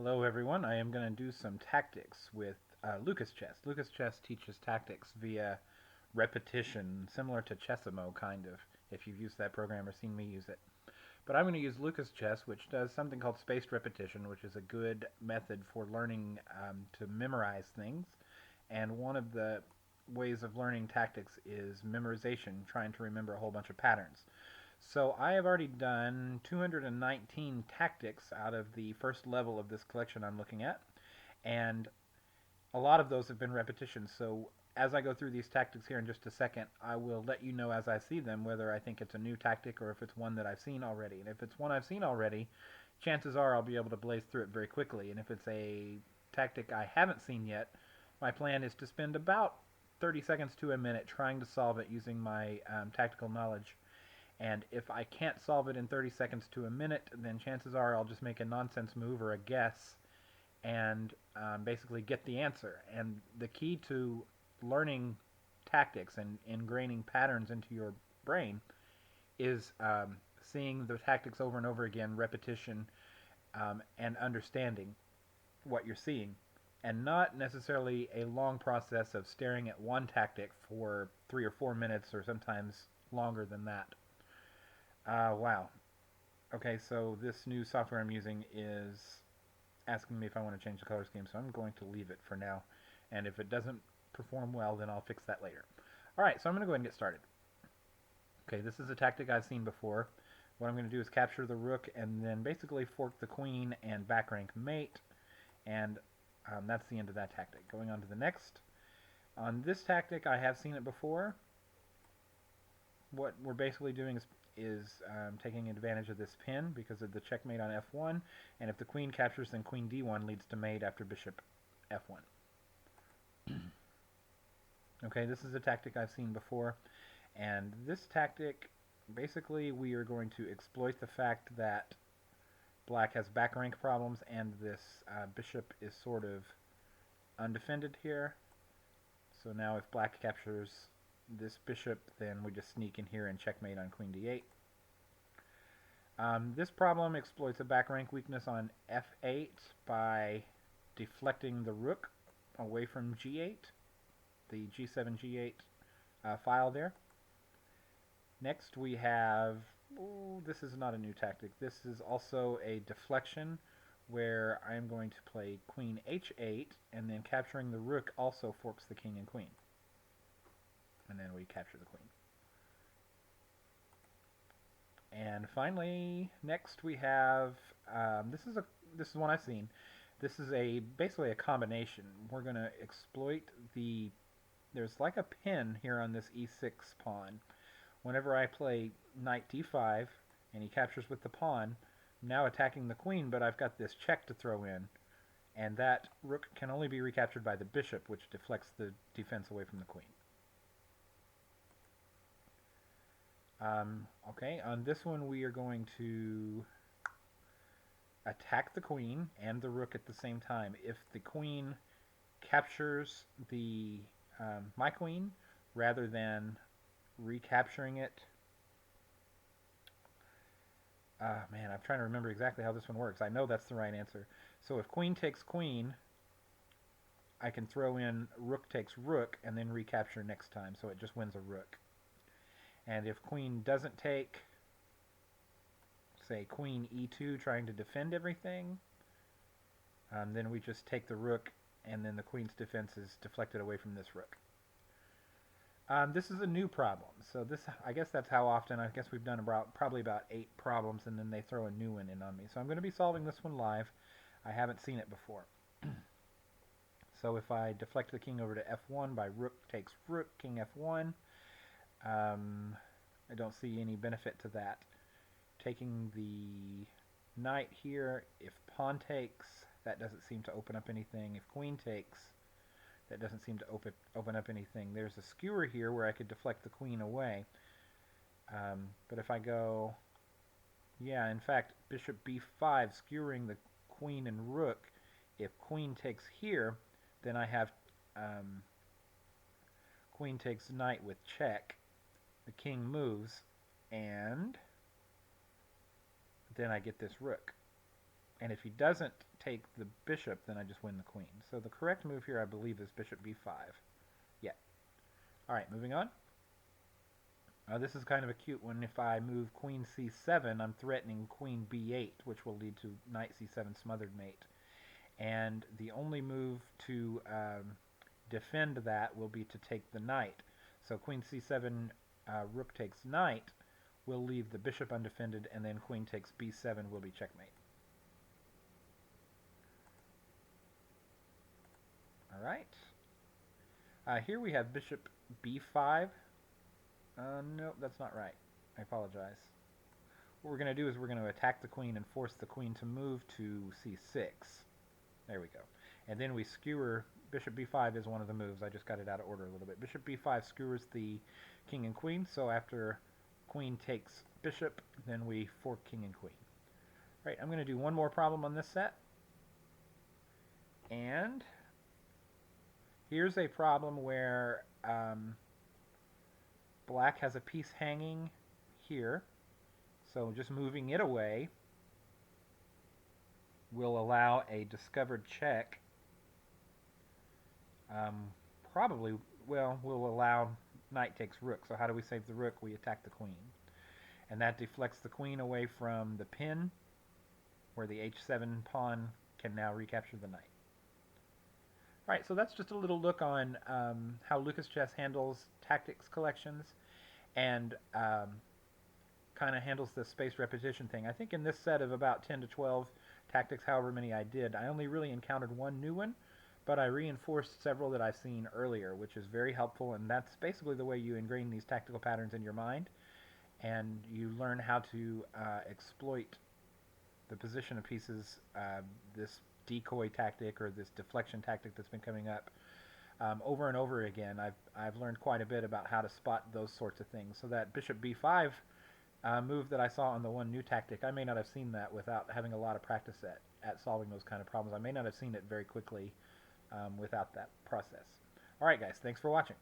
Hello everyone, I am going to do some tactics with Lucas Chess. Lucas Chess teaches tactics via repetition, similar to Chessimo kind of, if you've used that program or seen me use it. But I'm going to use Lucas Chess, which does something called spaced repetition, which is a good method for learning to memorize things. And one of the ways of learning tactics is memorization, trying to remember a whole bunch of patterns. So I have already done 219 tactics out of the first level of this collection I'm looking at, and a lot of those have been repetitions. So as I go through these tactics here in just a second, I will let you know as I see them whether I think it's a new tactic or if it's one that I've seen already. And if it's one I've seen already, chances are I'll be able to blaze through it very quickly. And if it's a tactic I haven't seen yet, my plan is to spend about 30 seconds to a minute trying to solve it using my tactical knowledge. And if I can't solve it in 30 seconds to a minute, then chances are I'll just make a nonsense move or a guess and basically get the answer. And the key to learning tactics and ingraining patterns into your brain is seeing the tactics over and over again, repetition, and understanding what you're seeing. And not necessarily a long process of staring at one tactic for 3 or 4 minutes or sometimes longer than that. Wow. Okay, so this new software I'm using is asking me if I want to change the color scheme, so I'm going to leave it for now. And if it doesn't perform well, then I'll fix that later. Alright, so I'm going to go ahead and get started. Okay, this is a tactic I've seen before. What I'm going to do is capture the rook and then basically fork the queen and back rank mate, and that's the end of that tactic. Going on to the next. On this tactic, I have seen it before. What we're basically doing is taking advantage of this pin because of the checkmate on f1, and if the queen captures, then queen d1 leads to mate after bishop f1. Okay, this is a tactic I've seen before, and this tactic, basically we are going to exploit the fact that black has back rank problems and this bishop is sort of undefended here. So now if black captures this bishop, then we just sneak in here and checkmate on queen d8. This problem exploits a back rank weakness on f8 by deflecting the rook away from g8, the g7 g8 file there. Next we have, this is not a new tactic, this is also a deflection where I'm going to play queen h8, and then capturing the rook also forks the king and queen. And then we capture the queen. And finally, next we have this is one I've seen. This is basically a combination. We're going to exploit there's like a pin here on this e6 pawn. Whenever I play knight d5 and he captures with the pawn, I'm now attacking the queen, but I've got this check to throw in, and that rook can only be recaptured by the bishop, which deflects the defense away from the queen. Okay, on this one we are going to attack the queen and the rook at the same time. If the queen captures my queen rather than recapturing it, man, I'm trying to remember exactly how this one works. I know that's the right answer. So if queen takes queen, I can throw in rook takes rook and then recapture next time, so it just wins a rook. And if queen doesn't take, say, queen e2 trying to defend everything, then we just take the rook and then the queen's defense is deflected away from this rook. This is a new problem, so I guess that's how often. I guess we've done probably about 8 problems, and then they throw a new one in on me. So I'm going to be solving this one live. I haven't seen it before. So if I deflect the king over to f1 by rook takes rook, king f1, I don't see any benefit to that. Taking the knight here, if pawn takes, that doesn't seem to open up anything. If queen takes, that doesn't seem to open up anything. There's a skewer here where I could deflect the queen away. But if I go, yeah, in fact, bishop b5, skewering the queen and rook, if queen takes here, then I have queen takes knight with check. The king moves, and then I get this rook. And if he doesn't take the bishop, then I just win the queen. So the correct move here, I believe, is bishop b5. Yeah. All right, moving on. This is kind of a cute one. If I move queen c7, I'm threatening queen b8, which will lead to knight c7 smothered mate. And the only move to defend that will be to take the knight. So queen c7, rook takes knight, will leave the bishop undefended, and then queen takes b7 will be checkmate. All right. Here we have bishop b5. Nope, that's not right. I apologize. What we're going to do is we're going to attack the queen and force the queen to move to c6. There we go. And then we skewer. Bishop b5 is one of the moves. I just got it out of order a little bit. Bishop b5 skewers the king and queen. So after queen takes bishop, then we fork king and queen. All right, I'm going to do one more problem on this set. And here's a problem where black has a piece hanging here. So just moving it away will allow a discovered check. Probably, well, will allow knight takes rook. So how do we save the rook? We attack the queen. And that deflects the queen away from the pin, where the h7 pawn can now recapture the knight. All right, so that's just a little look on how Lucas Chess handles tactics collections and kind of handles the space repetition thing. I think in this set of about 10 to 12 tactics, however many I did, I only really encountered one new one, but I reinforced several that I've seen earlier, which is very helpful, and that's basically the way you ingrain these tactical patterns in your mind, and you learn how to exploit the position of pieces, this decoy tactic or this deflection tactic that's been coming up over and over again. I've learned quite a bit about how to spot those sorts of things. So that bishop b5 move that I saw on the one new tactic, I may not have seen that without having a lot of practice at solving those kind of problems. I may not have seen it very quickly without that process. All right, guys, thanks for watching.